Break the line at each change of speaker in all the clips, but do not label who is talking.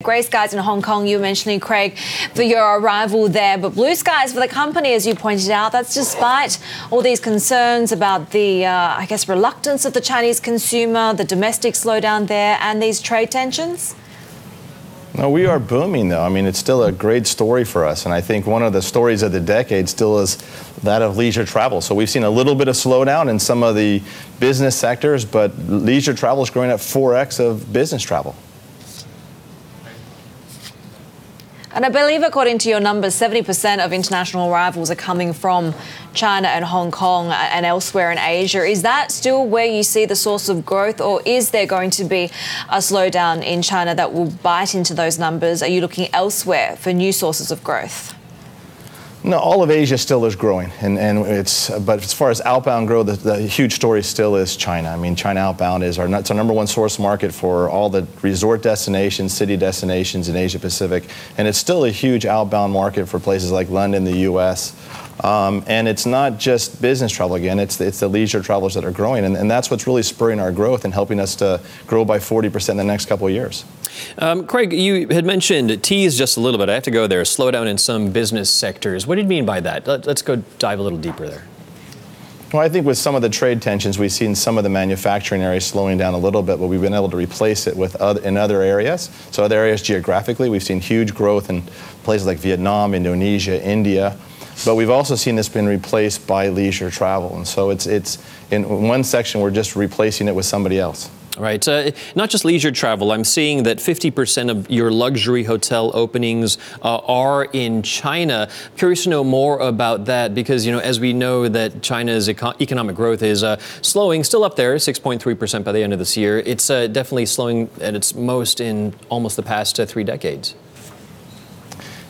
Grey skies in Hong Kong, you were mentioning, Craig, for your arrival there, but blue skies for the company, as you pointed out. That's despite all these concerns about the, reluctance of the Chinese consumer, the domestic slowdown there, and these trade tensions?
No, we are booming, though. I mean, it's still a great story for us. And I think one of the stories of the decade still is that of leisure travel. So we've seen a little bit of slowdown in some of the business sectors, but leisure travel is growing at 4x of business travel.
And I believe, according to your numbers, 70% of international arrivals are coming from China and Hong Kong and elsewhere in Asia. Is that still where you see the source of growth, or is there going to be a slowdown in China that will bite into those numbers? Are you looking elsewhere for new sources of growth?
No, all of Asia still is growing, but as far as outbound growth, the huge story still is China. I mean, China outbound is our number one source market for all the resort destinations, city destinations in Asia Pacific, and it's still a huge outbound market for places like London, the U.S. And it's not just business travel again; it's the leisure travelers that are growing, and that's what's really spurring our growth and helping us to grow by 40% in the next couple of years.
Craig, you had mentioned, tease just a little bit. I have to go there. Slowdown in some business sectors. What do you mean by that? Let's go dive a little deeper there.
Well, I think with some of the trade tensions, we've seen some of the manufacturing areas slowing down a little bit, but we've been able to replace it with in other areas. So other areas geographically, we've seen huge growth in places like Vietnam, Indonesia, India. But we've also seen this been replaced by leisure travel. And so it's in one section, we're just replacing it with somebody else.
Right. Not just leisure travel. I'm seeing that 50% of your luxury hotel openings are in China. Curious to know more about that because, as we know that China's economic growth is slowing, still up there, 6.3% by the end of this year. It's definitely slowing at its most in almost the past 3 decades.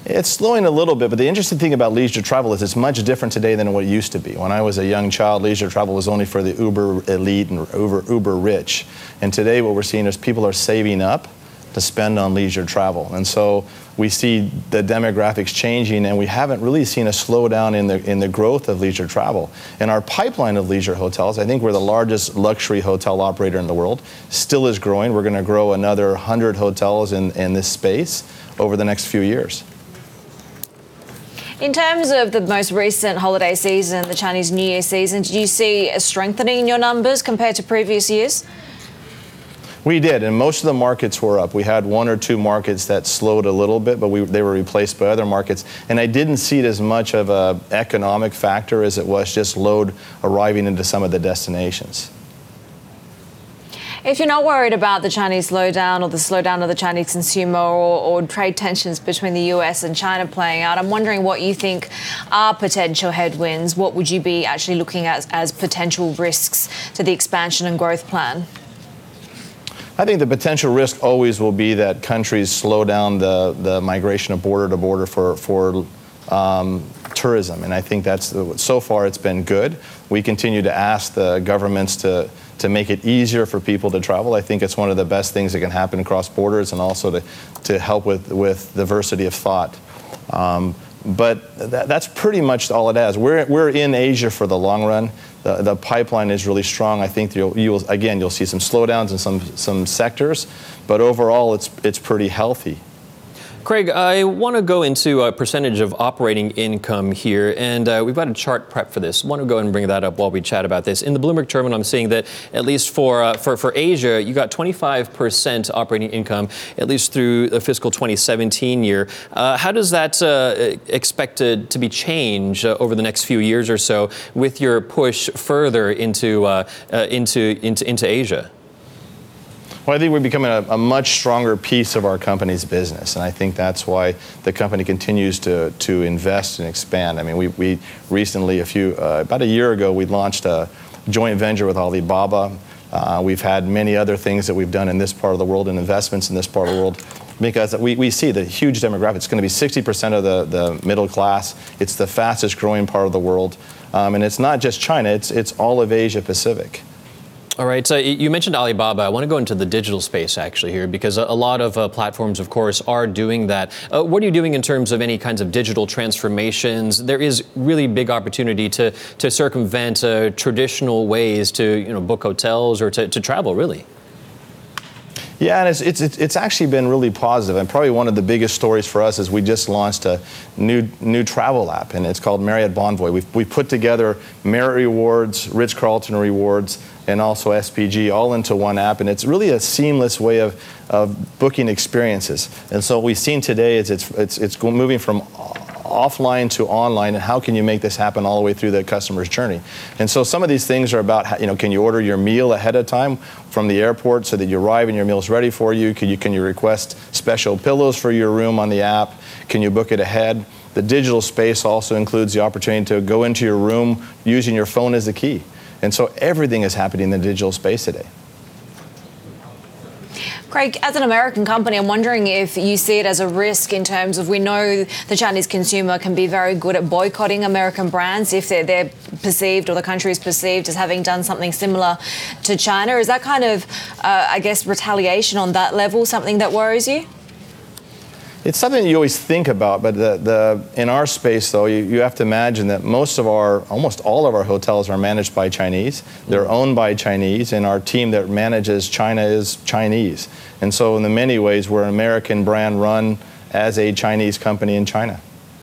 It's slowing a little bit, but the interesting thing about leisure travel is it's much different today than what it used to be. When I was a young child, leisure travel was only for the uber elite and uber rich. And today what we're seeing is people are saving up to spend on leisure travel. And so we see the demographics changing, and we haven't really seen a slowdown in the growth of leisure travel. In our pipeline of leisure hotels, I think we're the largest luxury hotel operator in the world, still is growing. We're going to grow another 100 hotels in this space over the next few years.
In terms of the most recent holiday season, the Chinese New Year season, did you see a strengthening in your numbers compared to previous years?
We did, and most of the markets were up. We had 1 or 2 markets that slowed a little bit, but they were replaced by other markets. And I didn't see it as much of an economic factor as it was just load arriving into some of the destinations.
If you're not worried about the Chinese slowdown or the slowdown of the Chinese consumer or trade tensions between the US and China playing out, I'm wondering what you think are potential headwinds. What would you be actually looking at as potential risks to the expansion and growth plan?
I think the potential risk always will be that countries slow down the migration of border to border for tourism. And I think so far it's been good. We continue to ask the governments to make it easier for people to travel. I think it's one of the best things that can happen across borders, and also to help with diversity of thought. But that's pretty much all it has. We're in Asia for the long run. The pipeline is really strong. I think you'll see some slowdowns in some sectors, but overall it's pretty healthy.
Craig, I want to go into a percentage of operating income here, and we've got a chart prep for this. I want to go and bring that up while we chat about this. In the Bloomberg terminal, I'm seeing that at least for Asia, you got 25% operating income, at least through the fiscal 2017 year. How does that expected to be changed over the next few years or so with your push further into Asia?
Well, I think we're becoming a much stronger piece of our company's business, and I think that's why the company continues to invest and expand. I mean, we recently, about a year ago, we launched a joint venture with Alibaba. We've had many other things that we've done in this part of the world and investments in this part of the world, because we see the huge demographic. It's going to be 60% of the middle class. It's the fastest growing part of the world, and it's not just China. It's all of Asia Pacific.
All right. So you mentioned Alibaba. I want to go into the digital space actually here, because a lot of platforms, of course, are doing that. What are you doing in terms of any kinds of digital transformations? There is really big opportunity to circumvent traditional ways to book hotels or to travel, really.
Yeah, and it's actually been really positive, and probably one of the biggest stories for us is we just launched a new travel app, and it's called Marriott Bonvoy. We've put together Marriott Rewards, Ritz-Carlton Rewards, and also SPG all into one app, and it's really a seamless way of booking experiences. And so what we've seen today is it's moving from offline to online, and how can you make this happen all the way through the customer's journey? And so some of these things are about, can you order your meal ahead of time from the airport so that you arrive and your meal's ready for you? Can you request special pillows for your room on the app? Can you book it ahead? The digital space also includes the opportunity to go into your room using your phone as the key. And so everything is happening in the digital space today.
Craig, as an American company, I'm wondering if you see it as a risk in terms of, we know the Chinese consumer can be very good at boycotting American brands if they're perceived, or the country is perceived as having done something similar to China. Is that kind of, I guess, retaliation on that level something that worries you?
It's something that you always think about, but in our space, though, you have to imagine that almost all of our hotels are managed by Chinese. They're owned by Chinese, and our team that manages China is Chinese. And so in many ways, we're an American brand run as a Chinese company in China.